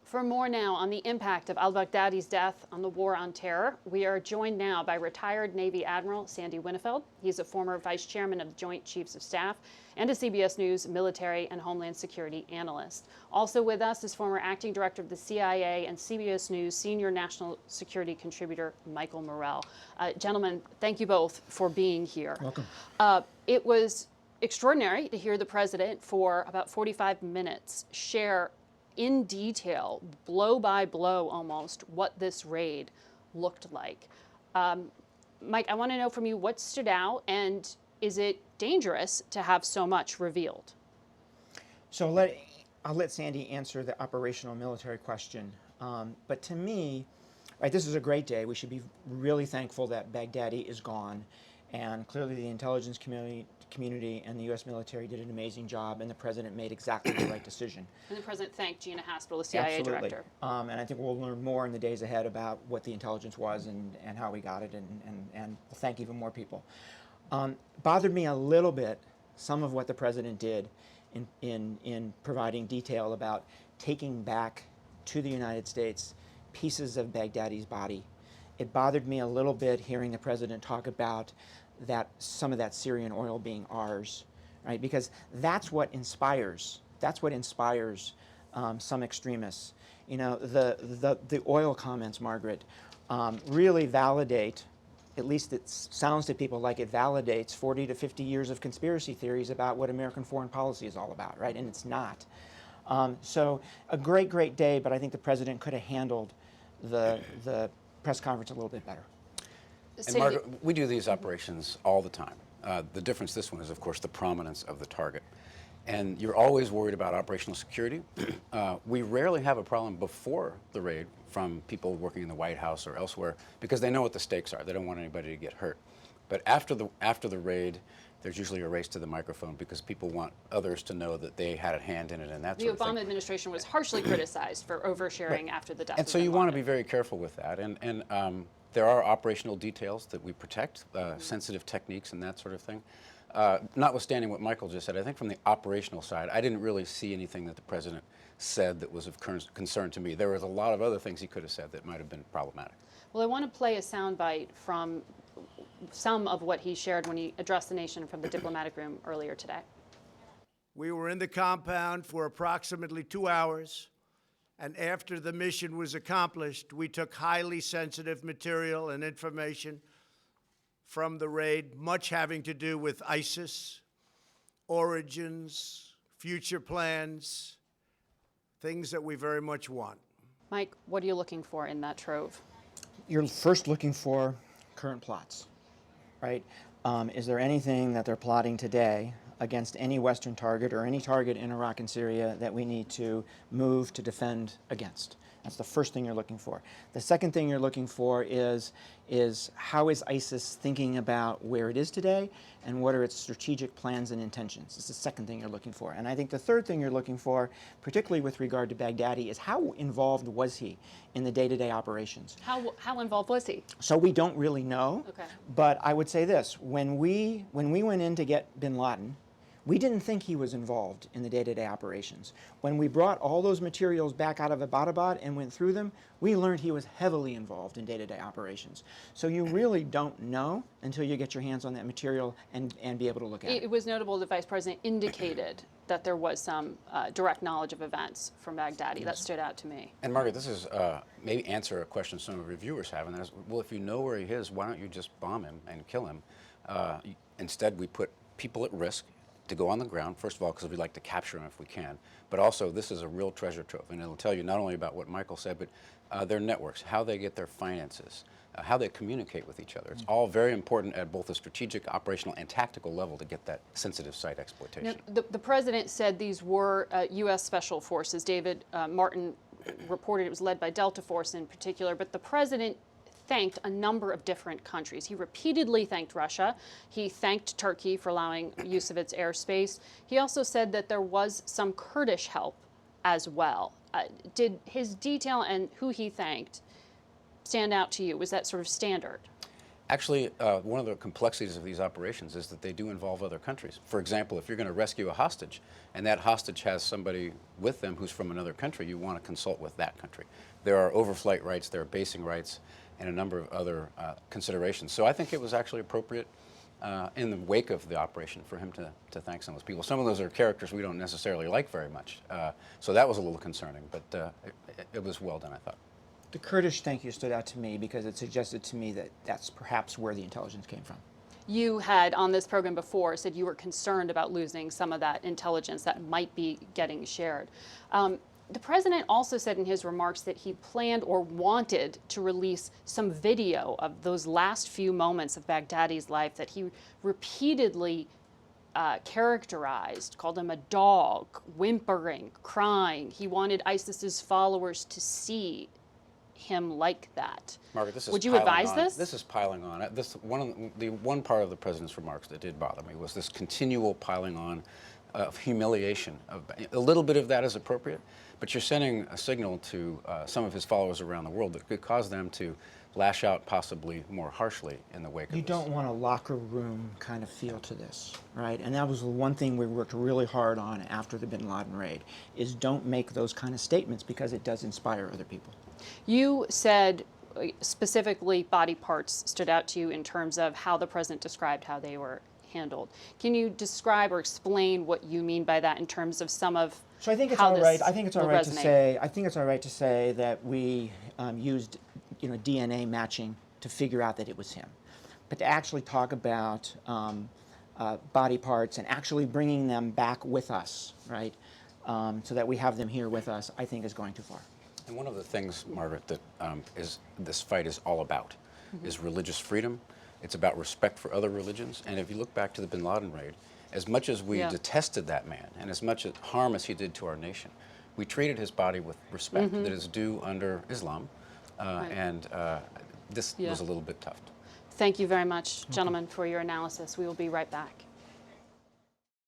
For more now on the impact of al-Baghdadi's death on the war on terror, we are joined now by retired Navy Admiral Sandy Winnefeld. He's a former vice chairman of the Joint Chiefs of Staff and a CBS News military and homeland security analyst. Also with us is former acting director of the CIA and CBS News senior national security contributor Michael Morell. Gentlemen, thank you both for being here. Welcome. It was extraordinary to hear the president for about 45 minutes share in detail, blow by blow almost, what this raid looked like. Mike, I want to know from you what stood out, and is it dangerous to have so much revealed? So I'll let Sandy answer the operational military question. But to me, right, this is a great day. We should be really thankful that Baghdadi is gone. And clearly the intelligence community and the U.S. military did an amazing job, and the president made exactly the right decision. And the president thanked Gina Haspel, the CIA Absolutely. director. And I think we'll learn more in the days ahead about what the intelligence was and how we got it, and we'll thank even more people. Bothered me a little bit some of what the president did in providing detail about taking back to the United States pieces of Baghdadi's body. It bothered me a little bit hearing the president talk about some of that Syrian oil being ours, right? Because that's what inspires some extremists. You know, the oil comments, Margaret, really validate, at least it sounds to people like it validates 40 to 50 years of conspiracy theories about what American foreign policy is all about, right? And it's not. So a great day, but I think the president could have handled the press conference a little bit better. And Margaret, we do these operations all the time. The difference this one is, of course, the prominence of the target. And you're always worried about operational security. We rarely have a problem before the raid from people working in the White House or elsewhere because they know what the stakes are. They don't want anybody to get hurt. But after the raid, there's usually a race to the microphone because people want others to know that they had a hand in it and that sort of thing. The Obama administration was harshly criticized for oversharing after the death of And so you want to be very careful with that. And there are operational details that we protect, sensitive techniques and that sort of thing. Notwithstanding what Michael just said, I think from the operational side, I didn't really see anything that the president said that was of concern to me. There was a lot of other things he could have said that might have been problematic. Well, I want to play a soundbite from some of what he shared when he addressed the nation from the diplomatic room earlier today. We were in the compound for approximately 2 hours. And after the mission was accomplished, we took highly sensitive material and information from the raid, much having to do with ISIS, origins, future plans, things that we very much want. Mike, what are you looking for in that trove? You're first looking for current plots, right? Is there anything that they're plotting today against any Western target or any target in Iraq and Syria that we need to move to defend against? That's the first thing you're looking for. The second thing you're looking for is how is ISIS thinking about where it is today and what are its strategic plans and intentions? It's the second thing you're looking for. And I think the third thing you're looking for, particularly with regard to Baghdadi, is how involved was he in the day-to-day operations? How involved was he? So we don't really know, Okay. But I would say this, when we went in to get bin Laden, we didn't think he was involved in the day-to-day operations. When we brought all those materials back out of Abbottabad and went through them, we learned he was heavily involved in day-to-day operations. So you really don't know until you get your hands on that material and be able to look at it. It was notable the Vice President indicated that there was some direct knowledge of events from Baghdadi. Yes. That stood out to me. And Margaret, this is maybe answer a question some of your viewers have, and that is, well, if you know where he is, why don't you just bomb him and kill him? Instead, we put people at risk to go on the ground, first of all, because we'd like to capture them if we can, but also this is a real treasure trove, and it'll tell you not only about what Michael said, but their networks, how they get their finances, how they communicate with each other. It's all very important at both a strategic, operational, and tactical level to get that sensitive site exploitation. Now, the president said these were U.S. Special Forces. David Martin reported it was led by Delta Force in particular, but the president thanked a number of different countries. He repeatedly thanked Russia. He thanked Turkey for allowing use of its airspace. He also said that there was some Kurdish help as well. Did his detail and who he thanked stand out to you? Was that sort of standard? Actually, one of the complexities of these operations is that they do involve other countries. For example, if you're going to rescue a hostage and that hostage has somebody with them who's from another country, you want to consult with that country. There are overflight rights, there are basing rights, and a number of other considerations. So I think it was actually appropriate in the wake of the operation for him to thank some of those people. Some of those are characters we don't necessarily like very much. So that was a little concerning, but it was well done, I thought. The Kurdish thank you stood out to me because it suggested to me that that's perhaps where the intelligence came from. You had on this program before said you were concerned about losing some of that intelligence that might be getting shared. The president also said in his remarks that he planned or wanted to release some video of those last few moments of Baghdadi's life that he repeatedly characterized, called him a dog, whimpering, crying. He wanted ISIS's followers to see him like that. Margaret, this is Would you piling advise on. this? This is piling on. The one part of the president's remarks that did bother me was this continual piling on of humiliation. A little bit of that is appropriate, but you're sending a signal to some of his followers around the world that could cause them to lash out possibly more harshly in the wake of this. You don't want a locker room kind of feel to this, right? And that was the one thing we worked really hard on after the bin Laden raid, is don't make those kind of statements because it does inspire other people. You said specifically body parts stood out to you in terms of how the president described how they were handled. Can you describe or explain what you mean by that in terms of some of So I think it's how all this right. I think it's all will right to resonate? say. I think it's all right to say that we used, DNA matching to figure out that it was him, but to actually talk about body parts and actually bringing them back with us, right, so that we have them here with us, I think is going too far. And one of the things, Margaret, that this fight is all about is religious freedom. It's about respect for other religions. And if you look back to the bin Laden raid, as much as we detested that man and as much harm as he did to our nation, we treated his body with respect that is due under Islam. And this was a little bit tough. Thank you very much, gentlemen, for your analysis. We will be right back.